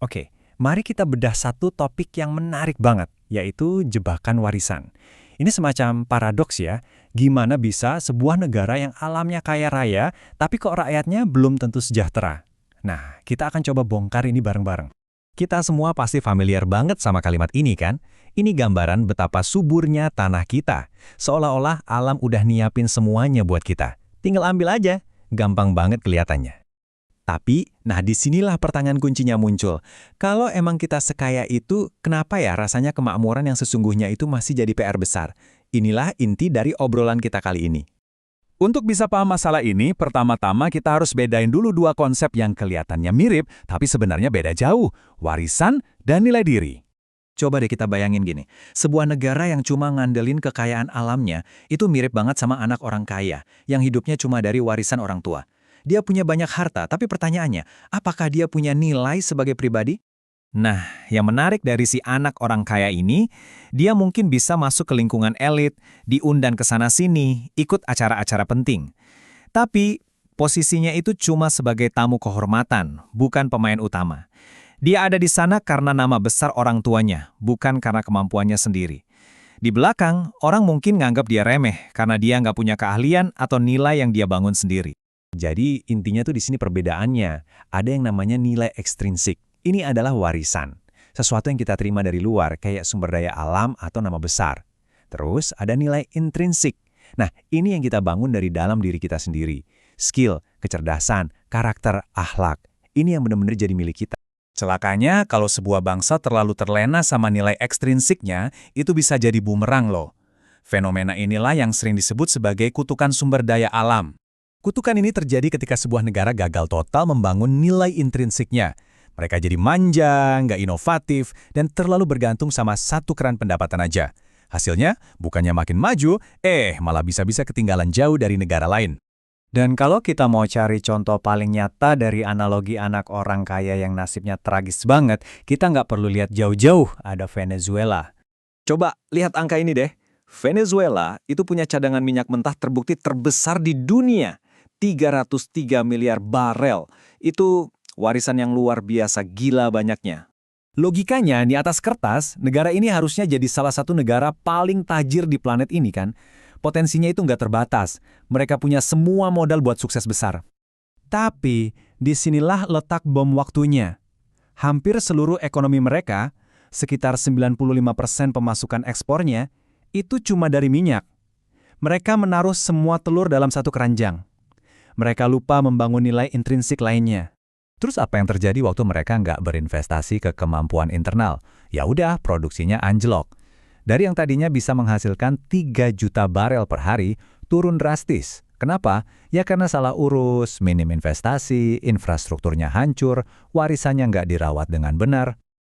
Oke, mari kita bedah satu topik yang menarik banget, yaitu jebakan warisan. Ini semacam paradoks ya, gimana bisa sebuah negara yang alamnya kaya raya, tapi kok rakyatnya belum tentu sejahtera. Nah, kita akan coba bongkar ini bareng-bareng. Kita semua pasti familiar banget sama kalimat ini kan? Ini gambaran betapa suburnya tanah kita. Seolah-olah alam udah nyiapin semuanya buat kita. Tinggal ambil aja. Gampang banget kelihatannya. Tapi, nah disinilah pertanyaan kuncinya muncul. Kalau emang kita sekaya itu, kenapa ya rasanya kemakmuran yang sesungguhnya itu masih jadi PR besar? Inilah inti dari obrolan kita kali ini. Untuk bisa paham masalah ini, pertama-tama kita harus bedain dulu dua konsep yang kelihatannya mirip, tapi sebenarnya beda jauh, warisan dan nilai diri. Coba deh kita bayangin gini, sebuah negara yang cuma ngandelin kekayaan alamnya, itu mirip banget sama anak orang kaya, yang hidupnya cuma dari warisan orang tua. Dia punya banyak harta, tapi pertanyaannya, apakah dia punya nilai sebagai pribadi? Nah, yang menarik dari si anak orang kaya ini, dia mungkin bisa masuk ke lingkungan elit, diundang ke sana-sini, ikut acara-acara penting. Tapi, posisinya itu cuma sebagai tamu kehormatan, bukan pemain utama. Dia ada di sana karena nama besar orang tuanya, bukan karena kemampuannya sendiri. Di belakang, orang mungkin nganggap dia remeh karena dia nggak punya keahlian atau nilai yang dia bangun sendiri. Jadi intinya tuh di sini perbedaannya. Ada yang namanya nilai ekstrinsik. Ini adalah warisan. Sesuatu yang kita terima dari luar, kayak sumber daya alam atau nama besar. Terus ada nilai intrinsik. Nah, ini yang kita bangun dari dalam diri kita sendiri. Skill, kecerdasan, karakter, akhlak. Ini yang benar-benar jadi milik kita. Celakanya, kalau sebuah bangsa terlalu terlena sama nilai ekstrinsiknya, itu bisa jadi bumerang loh. Fenomena inilah yang sering disebut sebagai kutukan sumber daya alam. Kutukan ini terjadi ketika sebuah negara gagal total membangun nilai intrinsiknya. Mereka jadi manja, nggak inovatif, dan terlalu bergantung sama satu keran pendapatan aja. Hasilnya, bukannya makin maju, malah bisa-bisa ketinggalan jauh dari negara lain. Dan kalau kita mau cari contoh paling nyata dari analogi anak orang kaya yang nasibnya tragis banget, kita nggak perlu lihat jauh-jauh, ada Venezuela. Coba lihat angka ini deh. Venezuela itu punya cadangan minyak mentah terbukti terbesar di dunia. 303 miliar barel. Itu warisan yang luar biasa, gila banyaknya. Logikanya, di atas kertas, negara ini harusnya jadi salah satu negara paling tajir di planet ini kan. Potensinya itu nggak terbatas. Mereka punya semua modal buat sukses besar. Tapi, disinilah letak bom waktunya. Hampir seluruh ekonomi mereka, sekitar 95% pemasukan ekspornya, itu cuma dari minyak. Mereka menaruh semua telur dalam satu keranjang. Mereka lupa membangun nilai intrinsik lainnya. Terus apa yang terjadi waktu mereka nggak berinvestasi ke kemampuan internal? Ya udah, produksinya anjlok. Dari yang tadinya bisa menghasilkan 3 juta barel per hari, turun drastis. Kenapa? Ya karena salah urus, minim investasi, infrastrukturnya hancur, warisannya nggak dirawat dengan benar.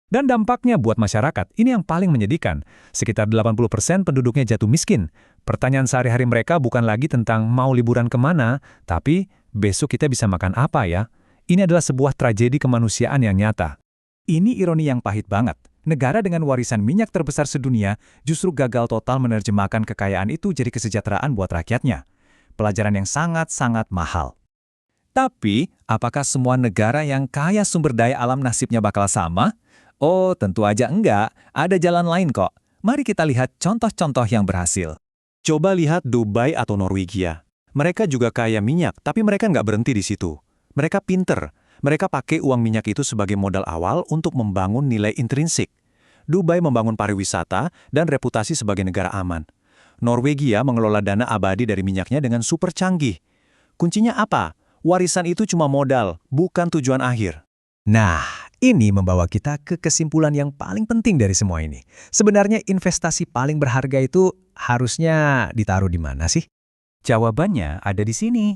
Dan dampaknya buat masyarakat, ini yang paling menyedihkan. Sekitar 80% penduduknya jatuh miskin. Pertanyaan sehari-hari mereka bukan lagi tentang mau liburan kemana, tapi besok kita bisa makan apa ya? Ini adalah sebuah tragedi kemanusiaan yang nyata. Ini ironi yang pahit banget. Negara dengan warisan minyak terbesar sedunia justru gagal total menerjemahkan kekayaan itu jadi kesejahteraan buat rakyatnya. Pelajaran yang sangat-sangat mahal. Tapi, apakah semua negara yang kaya sumber daya alam nasibnya bakal sama? Oh, tentu aja enggak. Ada jalan lain kok. Mari kita lihat contoh-contoh yang berhasil. Coba lihat Dubai atau Norwegia. Mereka juga kaya minyak, tapi mereka nggak berhenti di situ. Mereka pinter. Mereka pakai uang minyak itu sebagai modal awal untuk membangun nilai intrinsik. Dubai membangun pariwisata dan reputasi sebagai negara aman. Norwegia mengelola dana abadi dari minyaknya dengan super canggih. Kuncinya apa? Warisan itu cuma modal, bukan tujuan akhir. Nah, ini membawa kita ke kesimpulan yang paling penting dari semua ini. Sebenarnya investasi paling berharga itu harusnya ditaruh di mana sih? Jawabannya ada di sini.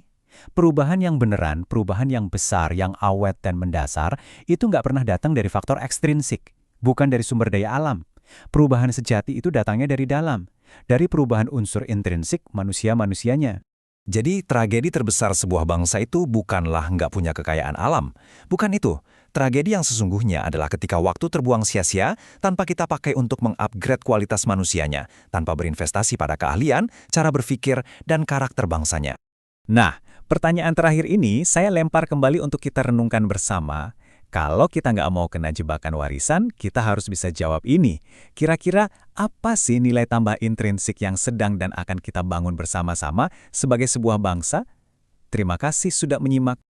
Perubahan yang beneran, perubahan yang besar, yang awet dan mendasar, itu nggak pernah datang dari faktor ekstrinsik, bukan dari sumber daya alam. Perubahan sejati itu datangnya dari dalam, dari perubahan unsur intrinsik manusia-manusianya. Jadi tragedi terbesar sebuah bangsa itu bukanlah nggak punya kekayaan alam. Bukan itu. Tragedi yang sesungguhnya adalah ketika waktu terbuang sia-sia tanpa kita pakai untuk mengupgrade kualitas manusianya, tanpa berinvestasi pada keahlian, cara berpikir, dan karakter bangsanya. Nah, pertanyaan terakhir ini saya lempar kembali untuk kita renungkan bersama. Kalau kita nggak mau kena jebakan warisan, kita harus bisa jawab ini. Kira-kira apa sih nilai tambah intrinsik yang sedang dan akan kita bangun bersama-sama sebagai sebuah bangsa? Terima kasih sudah menyimak.